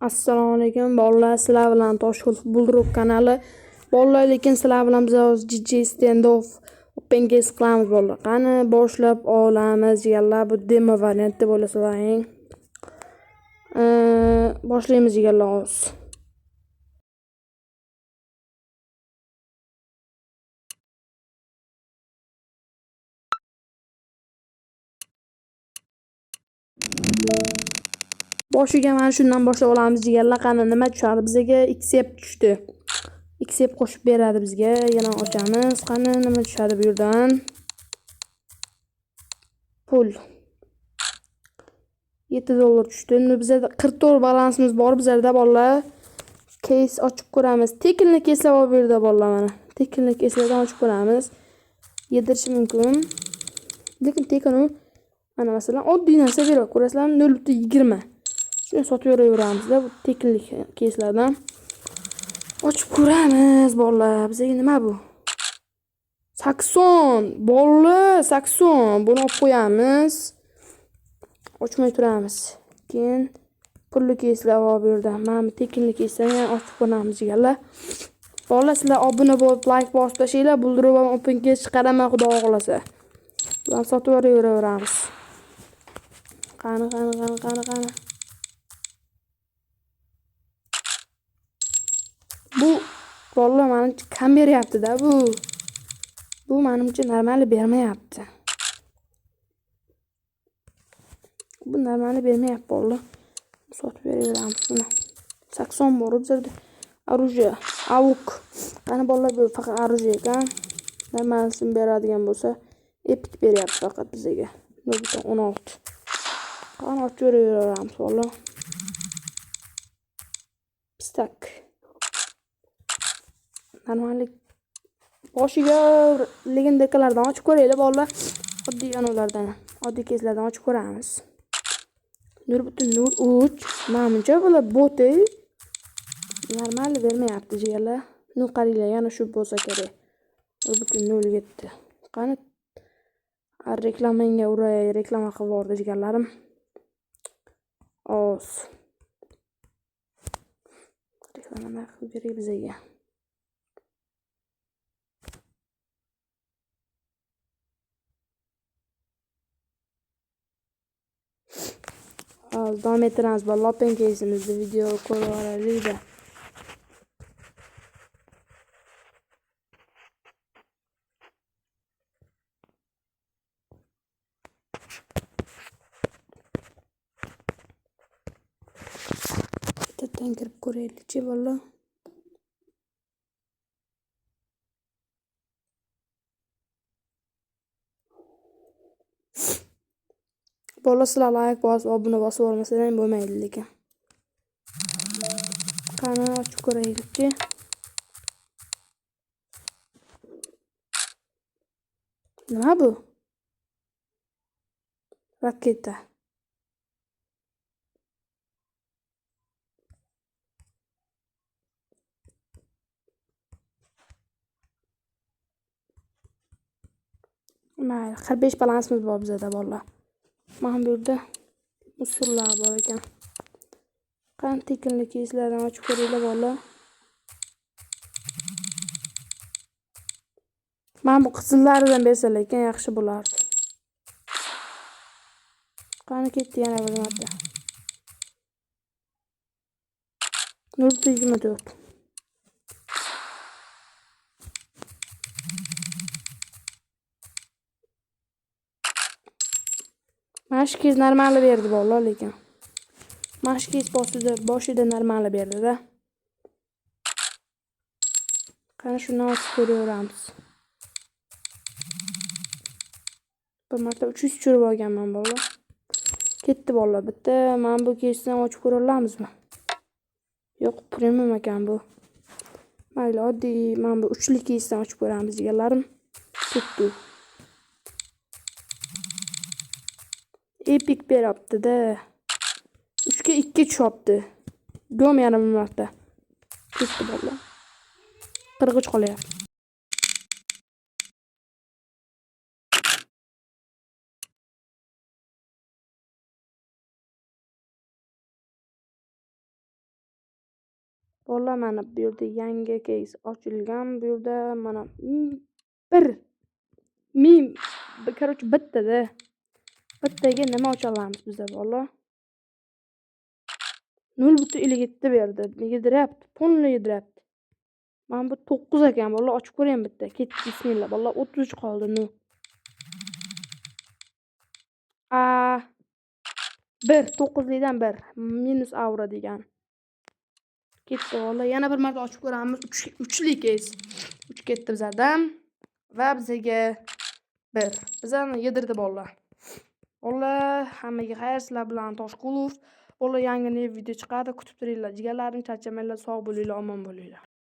Assalomu alaykum bolalar, sizlar bilan Toshkent Bulldog kanali. Bolalar, lekin sizlar bilan biz hozir DJ Standoff Open Case qilamiz bolalar. Qani boshlab olamiz jigarlar, bu demo variant deb o'ylasalaring. Boshlaymiz jigarlar hozir. Boshiga mana shundan boshlab olamiz jigarlar. Qani nima tushadi bizga? Accept tushdi. Accept qo'shib beradi bizga. Yana ochamiz. Qani nima tushadi bu yerdan? Pul $7 tushdi. Endi bizda $40 balansimiz bor bizlarda bolalar. Case ochib ko'ramiz. Tekinli caselar bor bu yerda bolalar mana. Tekinli caselardan ochib ko'ramiz. Yedirish mumkin. Lekin tekin u mana masalan oddiy narsa berib ko'rasizlar 0.20. Shuni sotib yuraveramizda bu tekinli caselardan. Ochib ko'ramiz bolalar. Bizga nima bu? Sakson. Bolalar, sakson. Buni olib qo'yamiz. Ochmay turamiz. Keyin pulli caselar bor bu yerda. Mana bu tekinli caselarni ochib ko'ramiz jigarlar. Bolalar, sizlar obuna bo'lib, like bosib tashinglar. Bulldog Open Case chiqaraman xudo xolasa. Biz sotib yuraveramiz. Qani. Bu bolalar menimcha kam beryapti-da bu. Bu menimcha normali bermayapti. Bu normali bermayapti bolalar. Sotib beraveramiz buni. 80 bor bizda. Оружие, AUK. Qani bolalar, bu faqat оружие ekan. Normalisini beradigan bo'lsa, Epic beryapti faqat bizga. 0.16. Qani ochib yuraveramiz bolalar. Pistak. Normallik boshiga legendarkalardan ochib ko'raylik bolalar. Oddiy anavlardan, oddiy caselardan ochib ko'ramiz. 0.03. Menimcha bular bot normal bermayapti jigarlar. Nu qaranglar, yana shu bo'lsa kerak. 0.07. Qani reklamanga uray, reklama qilib yubordi jigarlarim. Os. Reklama qilib beray bizga. Davom ettiramiz bolalar. Open case'imizni video ko'rib olaylik-da. Bittadan kirib ko'raylik-chi bolalar. Bolalar, sizlar like bosib, obuna bosib olmasangiz ham bo'lmaydi lekin. Qani ochib ko'raylik-chi. Nima bu? Raketa. Mayli, 45 balansimiz bor bizda bolalar. Mana bu yerda usullar bor ekan. Qani tekinli caselardan ochib ko'ringlar bolalar. Mana bu qizillaridan bersalar ekan yaxshi bo'lardi. Qani ketdi yana bir marta. 0.24. Mashkiz normali berdi bolalar lekin. Mashkiz boshida normali berdi-da. Qani shuni ochib ko'raveramiz. Bir marta 300 tushirib olganman bolalar. Ketdi bolalar. Bitta mana bu case'dan ochib ko'ra olamizmi? Yo'q, premium ekan bu. Mayli, oddiy mana bu uchli case'dan ochib ko'ramiz jigarlarim. Ketdi. Epic beryapti-da. 3 ga 2 tushyapti. Gom yarim marta. Ketdi bolalar. Qirg'ich qolyapti. Bola mana bu yerda yangi case ochilgan. Bu yerda mana bir ming короче bittada. Bittaga nima ocha olamiz biz bola? 0.57 berdi. Yediryapti. Polni yediryapti. Mana bu 9 ekan bola, ochib ko'raymi bitta. Ketdi, bismillah. Bola 33 qoldi. Nu. 1 9likdan 1 minus avro degan. Ketdi bola. Yana bir marta ochib ko'ramiz. 3lik case. 3 ketdi bizlardan va bizga 1. Bizlarni yedirdi bola. Bola, hammaga xayr, sizlar bilan Toshqulov. Bola yangi video chiqadi, kutib turinglar. Jigarlarim, charchamanglar, sog' bo'linglar, omon bo'linglar.